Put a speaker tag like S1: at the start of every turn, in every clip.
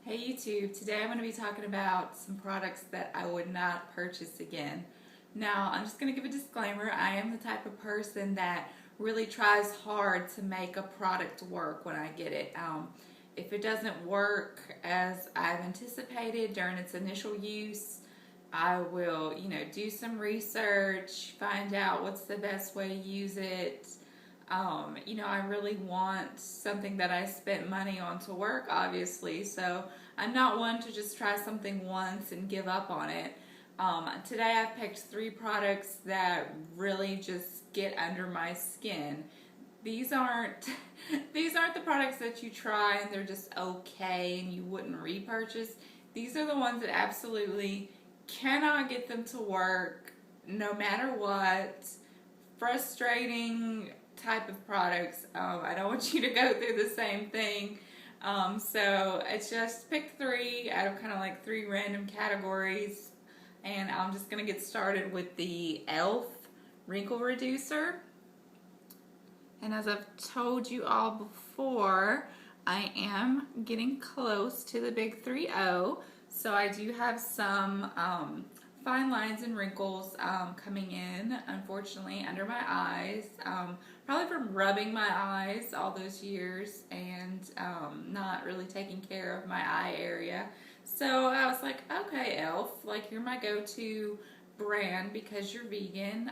S1: Hey YouTube, today I'm going to be talking about some products that I would not purchase again. Now, I'm just going to give a disclaimer. I am the type of person that really tries hard to make a product work when I get it. If it doesn't work as I've anticipated during its initial use, I will, do some research, find out what's the best way to use it. I really want something that I spent money on to work, obviously, so I'm not one to just try something once and give up on it. Today I've picked three products that really just get under my skin. These aren't these aren't the products that you try and they're just okay and you wouldn't repurchase. These are the ones that absolutely cannot get them to work no matter what. Frustrating type of products. I don't want you to go through the same thing. So I just picked three out of kind of like three random categories, and I'm just going to get started with the e.l.f. wrinkle reducer. And as I've told you all before, I am getting close to the big 3-0, so I do have some fine lines and wrinkles coming in, unfortunately, under my eyes. Probably from rubbing my eyes all those years and not really taking care of my eye area. So I was like, okay, e.l.f., like you're my go-to brand because you're vegan.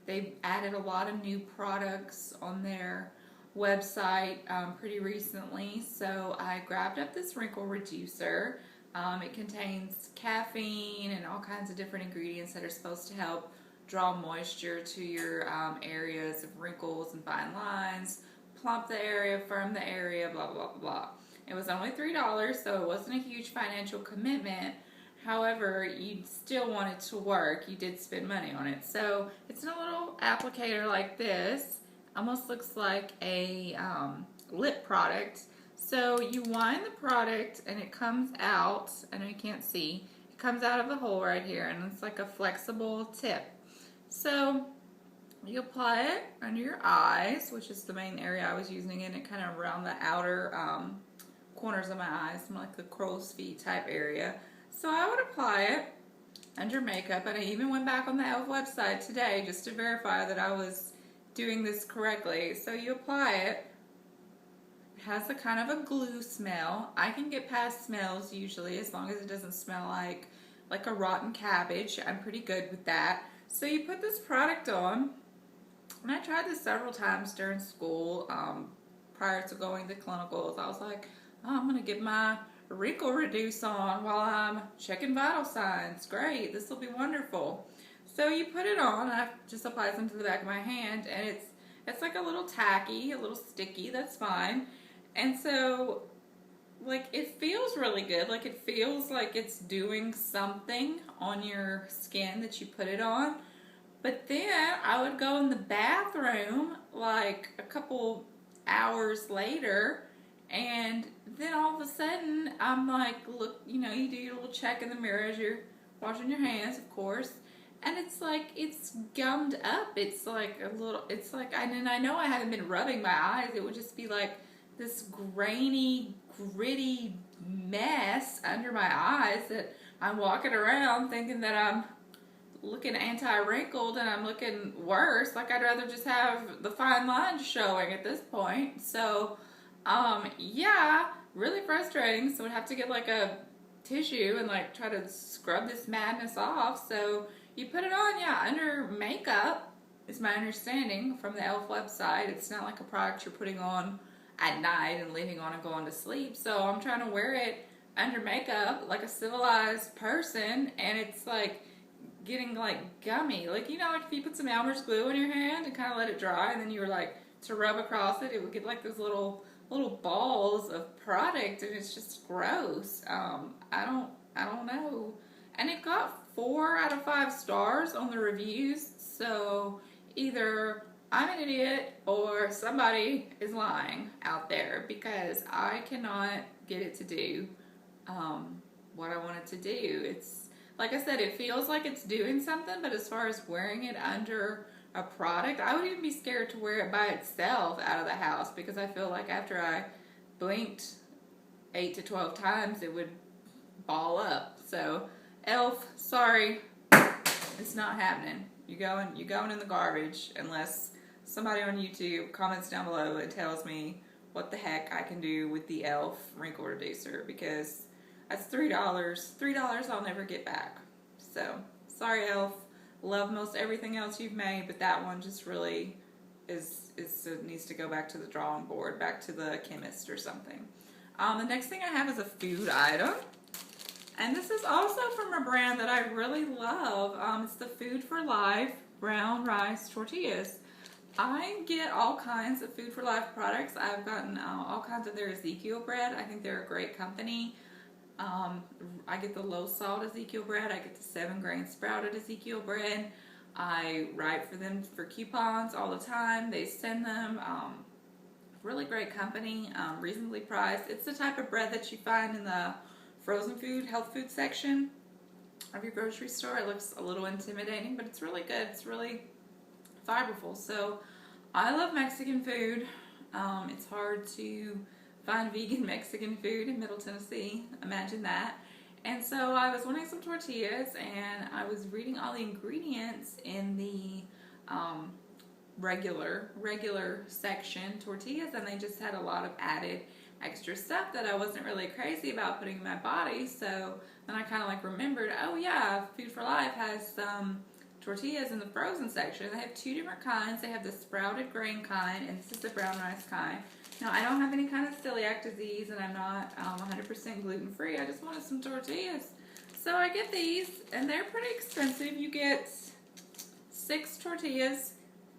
S1: They've added a lot of new products on their website pretty recently, so I grabbed up this wrinkle reducer. It contains caffeine and all kinds of different ingredients that are supposed to help draw moisture to your areas of wrinkles and fine lines, plump the area, firm the area, blah, blah, blah. It was only $3, so it wasn't a huge financial commitment. However, you still want it to work. You did spend money on it. So it's in a little applicator like this. Almost looks like a lip product. So you wind the product and it comes out. I know you can't see. It comes out of the hole right here, and it's like a flexible tip. So you apply it under your eyes, which is the main area I was using it, and kind of around the outer corners of my eyes, like the crow's feet type area. So I would apply it under makeup, and I even went back on the e.l.f. website today just to verify that I was doing this correctly. So you apply it. It has a kind of a glue smell. I can get past smells usually as long as it doesn't smell like a rotten cabbage. I'm pretty good with that. So you put this product on, and I tried this several times during school prior to going to clinicals. I was like, oh, I'm going to get my wrinkle reduce on while I'm checking vital signs. Great, this will be wonderful. So you put it on, and I just apply some to the back of my hand, and it's like a little tacky, a little sticky. That's fine. And so, like, it feels really good. Like, it feels like it's doing something on your skin that you put it on. But then I would go in the bathroom like a couple hours later, and then all of a sudden I'm like, look, you do your little check in the mirror as you're washing your hands, of course, and it's like it's gummed up. It's like a little, it's like, and I know I haven't been rubbing my eyes. It would just be like this grainy, gritty mess under my eyes that I'm walking around thinking that I'm looking anti-wrinkled and I'm looking worse. Like, I'd rather just have the fine lines showing at this point. So yeah, really frustrating. So I'd have to get like a tissue and like try to scrub this madness off. So you put it on, yeah, under makeup is my understanding from the e.l.f. website. It's not like a product you're putting on at night and leaving on and going to sleep. So I'm trying to wear it under makeup like a civilized person, and it's like getting like gummy. Like, like if you put some Elmer's glue in your hand and kind of let it dry, and then you were like to rub across it, it would get like those little balls of product, and it's just gross. I don't know. And it got 4 out of 5 stars on the reviews, so either I'm an idiot or somebody is lying out there, because I cannot get it to do what I want it to do. It's like I said, it feels like it's doing something, but as far as wearing it under a product, I would even be scared to wear it by itself out of the house, because I feel like after I blinked 8 to 12 times, it would ball up. So, Elf, sorry, it's not happening. You're going in the garbage unless somebody on YouTube comments down below and tells me what the heck I can do with the Elf wrinkle reducer, because that's $3. $3 I'll never get back. So, sorry Elf. Love most everything else you've made, but that one just really needs to go back to the drawing board, back to the chemist or something. The next thing I have is a food item. And this is also from a brand that I really love. It's the Food for Life brown rice tortillas. I get all kinds of Food for Life products. I've gotten all kinds of their Ezekiel bread. I think they're a great company. I get the low salt Ezekiel bread. I get the 7-grain sprouted Ezekiel bread. I write for them for coupons all the time. They send them. Really great company, reasonably priced. It's the type of bread that you find in the frozen food, health food section of your grocery store. It looks a little intimidating, but it's really good. It's really fiberful. So I love Mexican food. It's hard to find vegan Mexican food in Middle Tennessee. Imagine that. And so I was wanting some tortillas, and I was reading all the ingredients in the regular section tortillas, and they just had a lot of added extra stuff that I wasn't really crazy about putting in my body. So then I kind of like remembered, oh yeah, Food for Life has some tortillas in the frozen section. They have 2 different kinds. They have the sprouted grain kind, and this is the brown rice kind. Now, I don't have any kind of celiac disease, and I'm not 100% gluten-free. I just wanted some tortillas. So I get these, and they're pretty expensive. You get 6 tortillas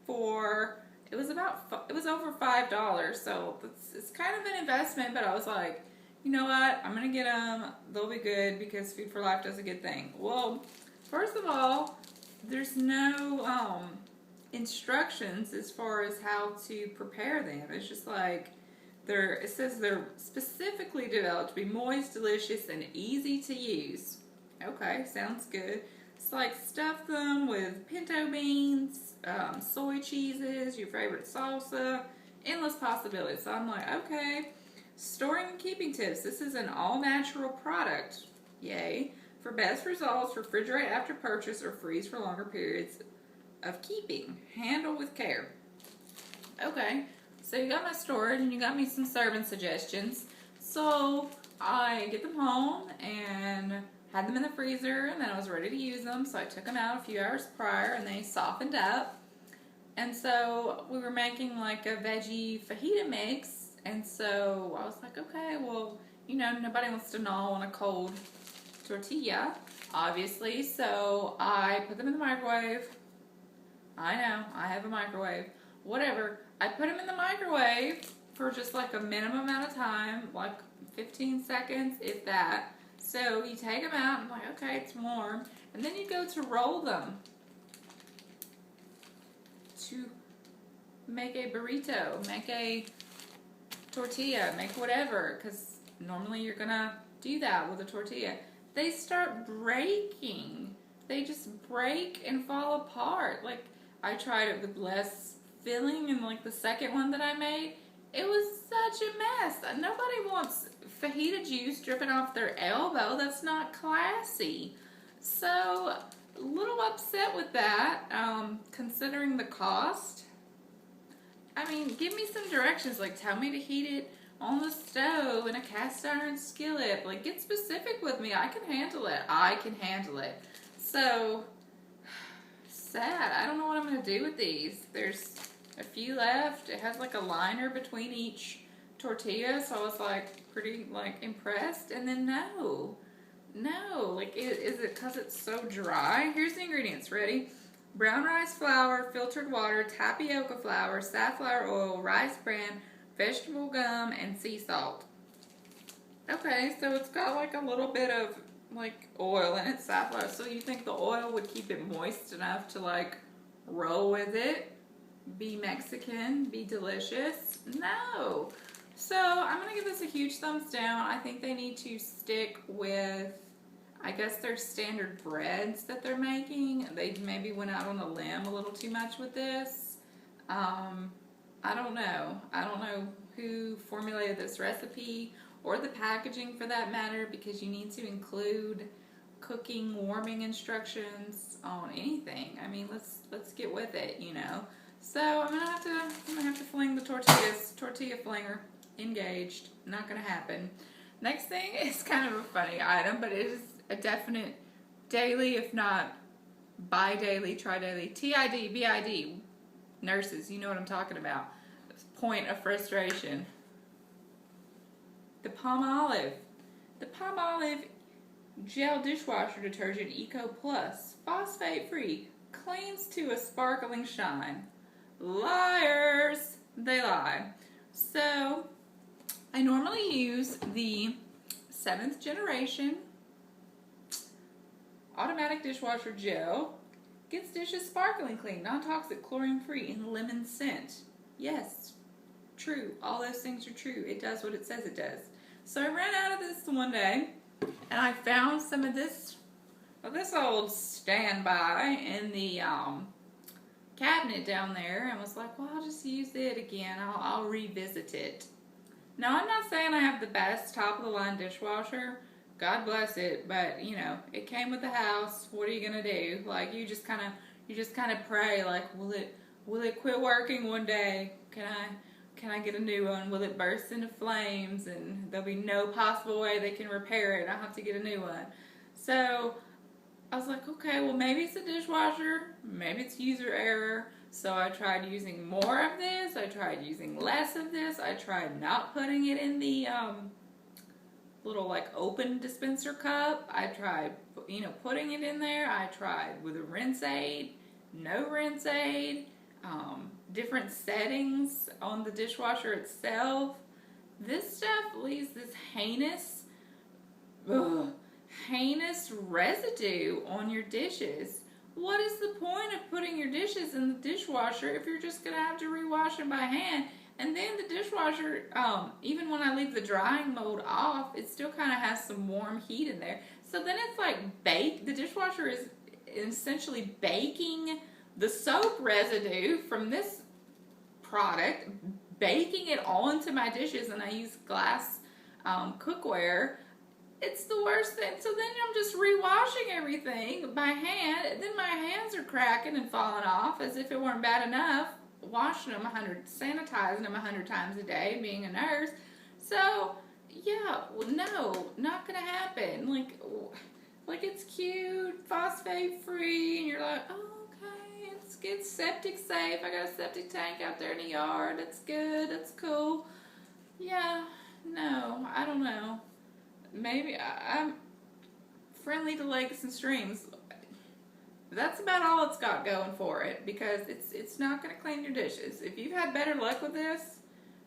S1: for, it was over $5, so it's kind of an investment, but I was like, you know what, I'm going to get them. They'll be good because Food for Life does a good thing. Well, first of all, there's no instructions as far as how to prepare them. It's just like it says they're specifically developed to be moist, delicious, and easy to use. Okay, sounds good. It's like stuff them with pinto beans, soy cheeses, your favorite salsa, endless possibilities. So I'm like, okay. Storing and keeping tips. This is an all-natural product. Yay. For best results, refrigerate after purchase or freeze for longer periods of keeping. Handle with care. Okay, so you got my storage and you got me some serving suggestions. So I get them home and had them in the freezer, and then I was ready to use them. So I took them out a few hours prior and they softened up. And so we were making like a veggie fajita mix. And so I was like, okay, well, you know, nobody wants to gnaw on a cold tortilla, obviously. So I put them in the microwave. I know, I have a microwave. Whatever. I put them in the microwave for just like a minimum amount of time, like 15 seconds, if that. So you take them out, and I'm like, okay, it's warm. And then you go to roll them to make a burrito, make a tortilla, make whatever, because normally you're going to do that with a tortilla. They start breaking. They just break and fall apart. Like, I tried it with less filling, and like the second one that I made, it was such a mess. Nobody wants fajita juice dripping off their elbow. That's not classy. So, a little upset with that, considering the cost. I mean, give me some directions. Like, tell me to heat it on the stove in a cast iron skillet. Like, get specific with me. I can handle it. I can handle it. So, sad. I don't know what I'm going to do with these. There's a few left. It has like a liner between each tortilla, so I was like pretty like impressed. And then no, like is it because it's so dry? Here's the ingredients. Ready? Brown rice flour, filtered water, tapioca flour, safflower oil, rice bran, vegetable gum, and sea salt. Okay, so it's got like a little bit of like oil in it, safflower. So you think the oil would keep it moist enough to like roll with it, be Mexican, be delicious? No. So I'm going to give this a huge thumbs down. I think they need to stick with, I guess, their standard breads that they're making. They maybe went out on a limb a little too much with this. I don't know. I don't know who formulated this recipe or the packaging for that matter, because you need to include cooking, warming instructions on anything. I mean, let's get with it, you know. So I'm gonna have to fling the tortillas. Tortilla flinger engaged. Not gonna happen. Next thing is kind of a funny item, but it is a definite daily, if not bi-daily, tri-daily, TID, BID. Nurses, you know what I'm talking about. Point of frustration. The Palmolive. The Palmolive Gel Dishwasher Detergent Eco Plus. Phosphate free. Cleans to a sparkling shine. Liars! They lie. So, I normally use the 7th generation automatic dishwasher gel. Gets dishes sparkling clean, non-toxic, chlorine-free, and lemon scent. Yes, true. All those things are true. It does what it says it does. So I ran out of this one day, and I found some of this old standby in the cabinet down there, and was like, well, I'll just use it again. I'll revisit it. Now, I'm not saying I have the best top-of-the-line dishwasher. God bless it, but you know, it came with the house. What are you gonna do? Like, you just kind of pray, like, will it quit working one day? Can I get a new one? Will it burst into flames and there'll be no possible way they can repair it? I'll have to get a new one. So I was like, okay, well, maybe it's a dishwasher, maybe it's user error. So I tried using more of this. I tried using less of this. I tried not putting it in the little like open dispenser cup. I tried, you know, putting it in there. I tried with a rinse aid, no rinse aid, different settings on the dishwasher itself. This stuff leaves this heinous residue on your dishes. What is the point of putting your dishes in the dishwasher if you're just gonna have to rewash them by hand? And then the dishwasher, even when I leave the drying mode off, it still kind of has some warm heat in there. So then it's like the dishwasher is essentially baking the soap residue from this product, baking it onto my dishes, and I use glass cookware. It's the worst thing. So then I'm just rewashing everything by hand, and then my hands are cracking and falling off as if it weren't bad enough. Washing them sanitizing them 100 times a day, being a nurse. So, yeah, well, no, not gonna happen. Like it's cute, phosphate free, and you're like, oh, okay, it's septic safe. I got a septic tank out there in the yard. That's good. That's cool. Yeah, no, I don't know. Maybe I'm friendly to lakes and streams. That's about all it's got going for it, because it's not going to clean your dishes. If you've had better luck with this,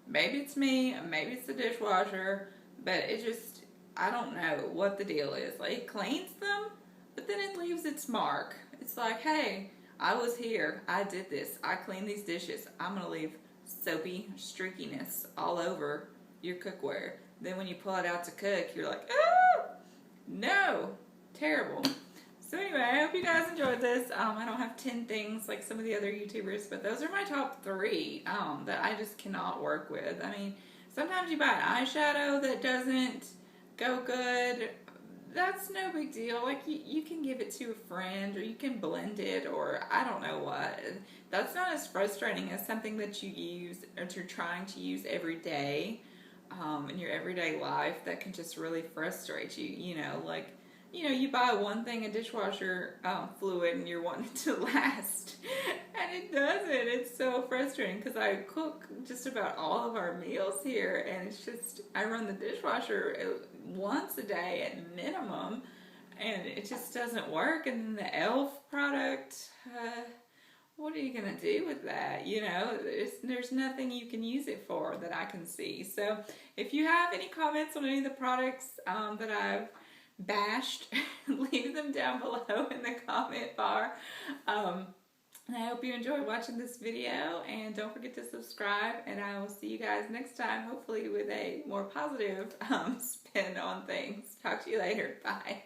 S1: maybe it's me, maybe it's the dishwasher, but it just, I don't know what the deal is. Like, it cleans them, but then it leaves its mark. It's like, hey, I was here, I did this, I cleaned these dishes, I'm going to leave soapy streakiness all over your cookware. Then when you pull it out to cook, you're like, oh, no, terrible. So anyway, I hope you guys enjoyed this. I don't have 10 things like some of the other YouTubers, but those are my top 3 that I just cannot work with. I mean, sometimes you buy an eyeshadow that doesn't go good. That's no big deal. Like, you can give it to a friend, or you can blend it, or I don't know what. That's not as frustrating as something that you use, or you're trying to use every day in your everyday life that can just really frustrate you, you know, like, you know, you buy one thing of dishwasher fluid and you're wanting it to last, and it doesn't. It's so frustrating, because I cook just about all of our meals here, and it's just, I run the dishwasher once a day at minimum, and it just doesn't work. And then the e.l.f. product, what are you going to do with that? You know, there's nothing you can use it for that I can see. So if you have any comments on any of the products that I've bashed, leave them down below in the comment bar. And I hope you enjoyed watching this video, and don't forget to subscribe, and I will see you guys next time, hopefully with a more positive spin on things. Talk to you later. Bye.